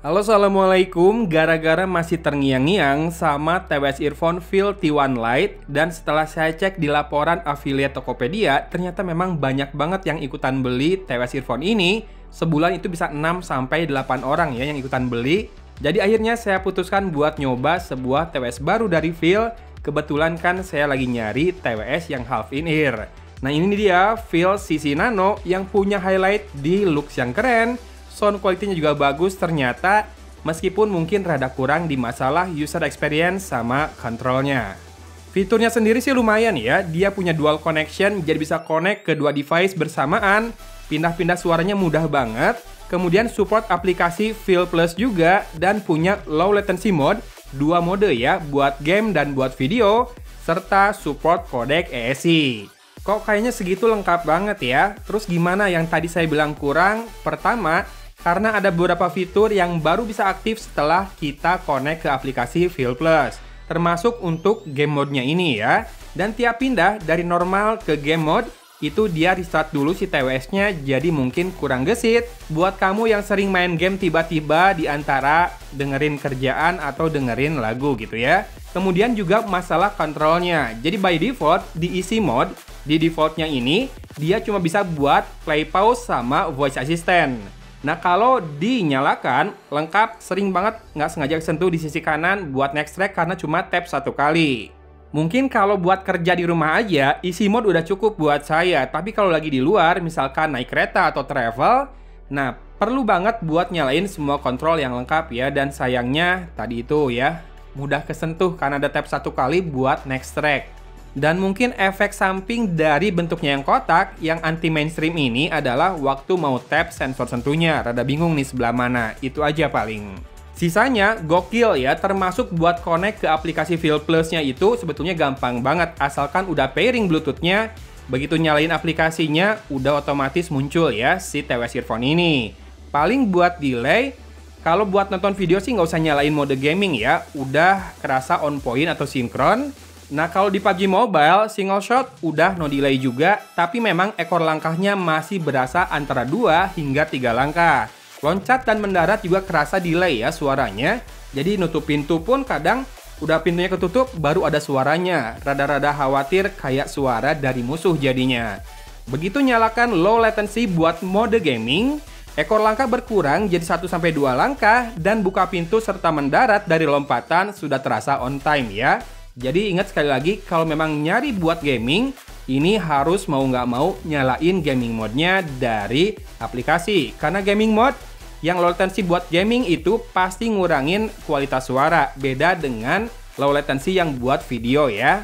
Halo, assalamualaikum. Gara-gara masih terngiang-ngiang sama TWS Earphone Feel T1 Lite, dan setelah saya cek di laporan affiliate Tokopedia, ternyata memang banyak banget yang ikutan beli TWS Earphone ini. Sebulan itu bisa 6-8 orang ya yang ikutan beli. Jadi akhirnya saya putuskan buat nyoba sebuah TWS baru dari Feel. Kebetulan kan saya lagi nyari TWS yang half in ear. Nah, ini dia Feel CC Nano yang punya highlight di looks yang keren. Sound quality-nya juga bagus ternyata, meskipun mungkin rada kurang di masalah user experience sama kontrolnya. Fiturnya sendiri sih lumayan ya, dia punya dual connection, jadi bisa connect ke dua device bersamaan, pindah-pindah suaranya mudah banget, kemudian support aplikasi Feel Plus juga, dan punya low latency mode, dua mode ya, buat game dan buat video, serta support codec ESC. Kok kayaknya segitu lengkap banget ya? Terus gimana yang tadi saya bilang kurang? Pertama, karena ada beberapa fitur yang baru bisa aktif setelah kita connect ke aplikasi Feel Plus. Termasuk untuk game mode-nya ini ya. Dan tiap pindah dari normal ke game mode, itu dia restart dulu si TWS-nya, jadi mungkin kurang gesit. Buat kamu yang sering main game tiba-tiba di antara dengerin kerjaan atau dengerin lagu gitu ya. Kemudian juga masalah kontrolnya. Jadi by default, di easy mode, di defaultnya ini, dia cuma bisa buat play pause sama voice assistant. Nah, kalau dinyalakan, lengkap, sering banget nggak sengaja sentuh di sisi kanan buat next track karena cuma tap satu kali. Mungkin kalau buat kerja di rumah aja, easy mode udah cukup buat saya. Tapi kalau lagi di luar, misalkan naik kereta atau travel, nah perlu banget buat nyalain semua kontrol yang lengkap ya. Dan sayangnya tadi itu ya, mudah kesentuh karena ada tap satu kali buat next track. Dan mungkin efek samping dari bentuknya yang kotak, yang anti mainstream ini adalah waktu mau tap sensor sentuhnya. Rada bingung nih sebelah mana, itu aja paling. Sisanya gokil ya, termasuk buat connect ke aplikasi Feel Plus-nya itu sebetulnya gampang banget. Asalkan udah pairing Bluetooth-nya, begitu nyalain aplikasinya, udah otomatis muncul ya si TWS Earphone ini. Paling buat delay, kalau buat nonton video sih nggak usah nyalain mode gaming ya, udah kerasa on point atau sinkron. Nah, kalau di PUBG Mobile, single shot udah no delay juga, tapi memang ekor langkahnya masih berasa antara 2 hingga 3 langkah. Loncat dan mendarat juga kerasa delay ya suaranya, jadi nutup pintu pun kadang udah pintunya ketutup baru ada suaranya. Rada-rada khawatir kayak suara dari musuh jadinya. Begitu nyalakan low latency buat mode gaming, ekor langkah berkurang jadi 1-2 langkah, dan buka pintu serta mendarat dari lompatan sudah terasa on time ya. Jadi ingat sekali lagi, kalau memang nyari buat gaming, ini harus mau nggak mau nyalain gaming mode-nya dari aplikasi. Karena gaming mode yang low latency buat gaming itu pasti ngurangin kualitas suara. Beda dengan low latency yang buat video ya.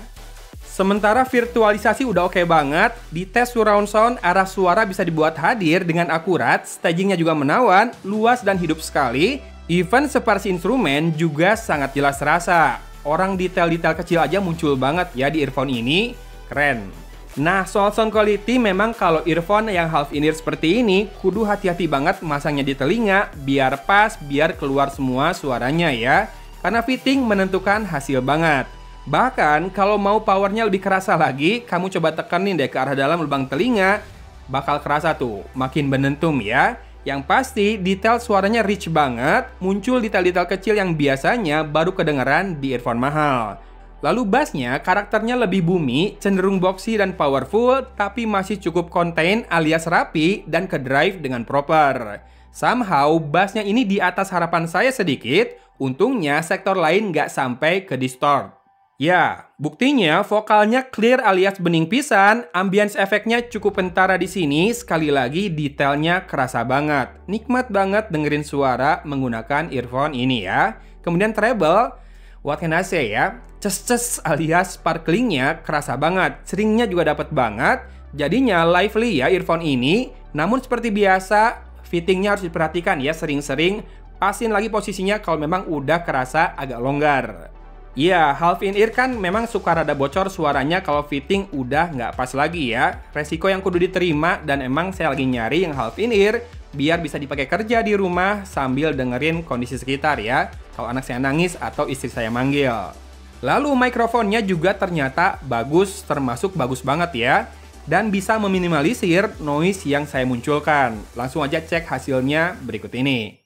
Sementara virtualisasi udah oke banget, di tes surround sound arah suara bisa dibuat hadir dengan akurat, stagingnya juga menawan, luas dan hidup sekali, even separasi instrumen juga sangat jelas terasa. Orang detail-detail kecil aja muncul banget ya di earphone ini, keren. Nah, soal sound quality memang kalau earphone yang half in ear seperti ini, kudu hati-hati banget masangnya di telinga, biar pas, biar keluar semua suaranya ya. Karena fitting menentukan hasil banget. Bahkan kalau mau powernya lebih kerasa lagi, kamu coba tekenin deh ke arah dalam lubang telinga, bakal kerasa tuh, makin benentum ya. Yang pasti, detail suaranya rich banget, muncul detail-detail kecil yang biasanya baru kedengeran di earphone mahal. Lalu bassnya, karakternya lebih bumi, cenderung boxy dan powerful, tapi masih cukup contain alias rapi dan ke drive dengan proper. Somehow, bassnya ini di atas harapan saya sedikit, untungnya sektor lain nggak sampai ke distort. Ya, buktinya vokalnya clear alias bening pisan, ambience efeknya cukup pentara di sini, sekali lagi detailnya kerasa banget. Nikmat banget dengerin suara menggunakan earphone ini ya. Kemudian treble, what can I say ya, ces-ces alias sparklingnya kerasa banget, seringnya juga dapat banget, jadinya lively ya earphone ini. Namun seperti biasa, fittingnya harus diperhatikan ya sering-sering, pasin lagi posisinya kalau memang udah kerasa agak longgar. Ya, half in ear kan memang suka rada bocor suaranya kalau fitting udah nggak pas lagi ya. Resiko yang kudu diterima, dan emang saya lagi nyari yang half in ear biar bisa dipakai kerja di rumah sambil dengerin kondisi sekitar ya. Kalau anak saya nangis atau istri saya manggil. Lalu mikrofonnya juga ternyata bagus, termasuk bagus banget ya. Dan bisa meminimalisir noise yang saya munculkan. Langsung aja cek hasilnya berikut ini.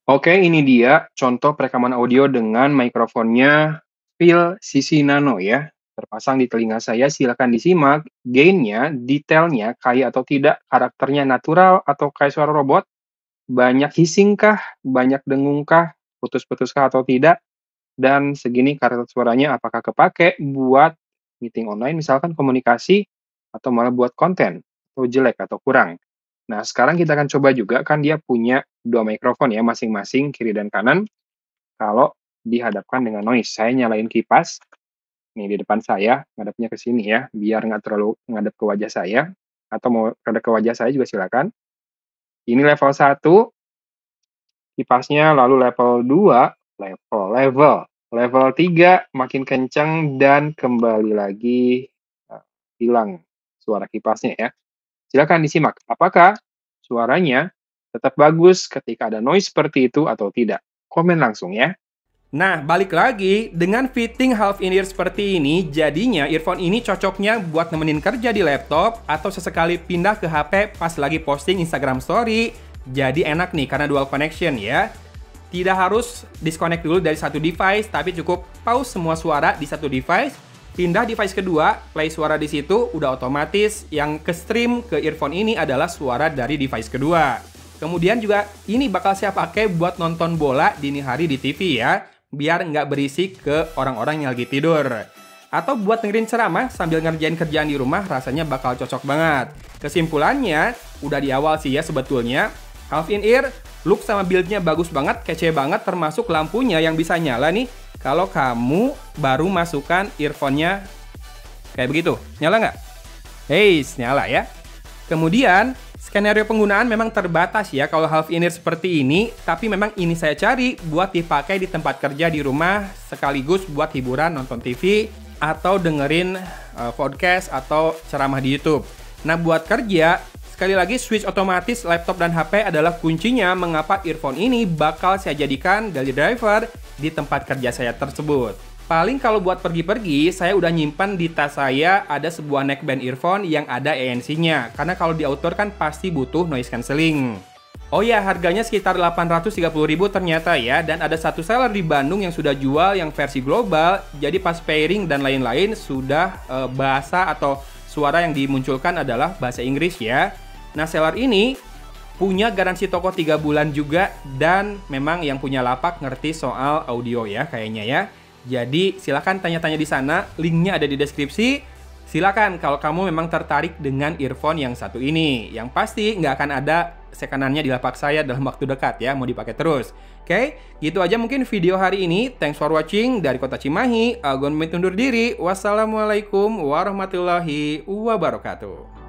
Oke, ini dia contoh perekaman audio dengan mikrofonnya Phil CC Nano ya. Terpasang di telinga saya, silakan disimak. Gainnya, detailnya, kayak atau tidak, karakternya natural atau kayak suara robot, banyak hissing kah, banyak dengung kah, putus-putus kah atau tidak, dan segini karakter suaranya apakah kepake buat meeting online misalkan komunikasi, atau malah buat konten, atau jelek atau kurang. Nah, sekarang kita akan coba juga, kan dia punya 2 mikrofon ya, masing-masing kiri dan kanan, kalau dihadapkan dengan noise. Saya nyalain kipas, nih di depan saya, ngadepnya ke sini ya, biar nggak terlalu ngadep ke wajah saya, atau mau ngadep ke wajah saya juga silakan. Ini level 1 kipasnya, lalu level 2 level 3 makin kencang dan kembali lagi, hilang suara kipasnya ya. Silakan disimak, apakah suaranya tetap bagus ketika ada noise seperti itu atau tidak? Komen langsung ya. Nah, balik lagi, dengan fitting half in ear seperti ini, jadinya earphone ini cocoknya buat nemenin kerja di laptop atau sesekali pindah ke HP pas lagi posting Instagram Story. Jadi enak nih karena dual connection ya. Tidak harus disconnect dulu dari satu device, tapi cukup pause semua suara di satu device, pindah device kedua, play suara di situ, udah otomatis yang ke stream ke earphone ini adalah suara dari device kedua. Kemudian juga ini bakal saya pakai buat nonton bola dini hari di TV ya, biar nggak berisik ke orang-orang yang lagi tidur. Atau buat dengerin ceramah sambil ngerjain kerjaan di rumah, rasanya bakal cocok banget. Kesimpulannya, udah di awal sih ya sebetulnya, half in ear, look sama build-nya bagus banget, kece banget, termasuk lampunya yang bisa nyala nih kalau kamu baru masukkan earphone-nya kayak begitu. Nyala nggak? Hei, nyala ya. Kemudian, skenario penggunaan memang terbatas ya kalau half in ear seperti ini, tapi memang ini saya cari buat dipakai di tempat kerja di rumah, sekaligus buat hiburan nonton TV, atau dengerin podcast atau ceramah di YouTube. Nah, buat kerja, sekali lagi switch otomatis laptop dan HP adalah kuncinya mengapa earphone ini bakal saya jadikan daily driver di tempat kerja saya tersebut. Paling kalau buat pergi-pergi, saya udah nyimpan di tas saya ada sebuah neckband earphone yang ada ANC-nya. Karena kalau di outdoor kan pasti butuh noise cancelling. Oh ya, harganya sekitar 830.000 ternyata ya. Dan ada satu seller di Bandung yang sudah jual yang versi global. Jadi pas pairing dan lain-lain sudah bahasa atau suara yang dimunculkan adalah bahasa Inggris ya. Nah, seller ini punya garansi toko 3 bulan juga. Dan memang yang punya lapak ngerti soal audio ya kayaknya ya. Jadi silakan tanya-tanya di sana, linknya ada di deskripsi. Silakan kalau kamu memang tertarik dengan earphone yang satu ini. Yang pasti nggak akan ada sekanannya di lapak saya dalam waktu dekat ya, mau dipakai terus. Oke, gitu aja mungkin video hari ini. Thanks for watching dari Kota Cimahi. Agun pamit undur diri. Wassalamualaikum warahmatullahi wabarakatuh.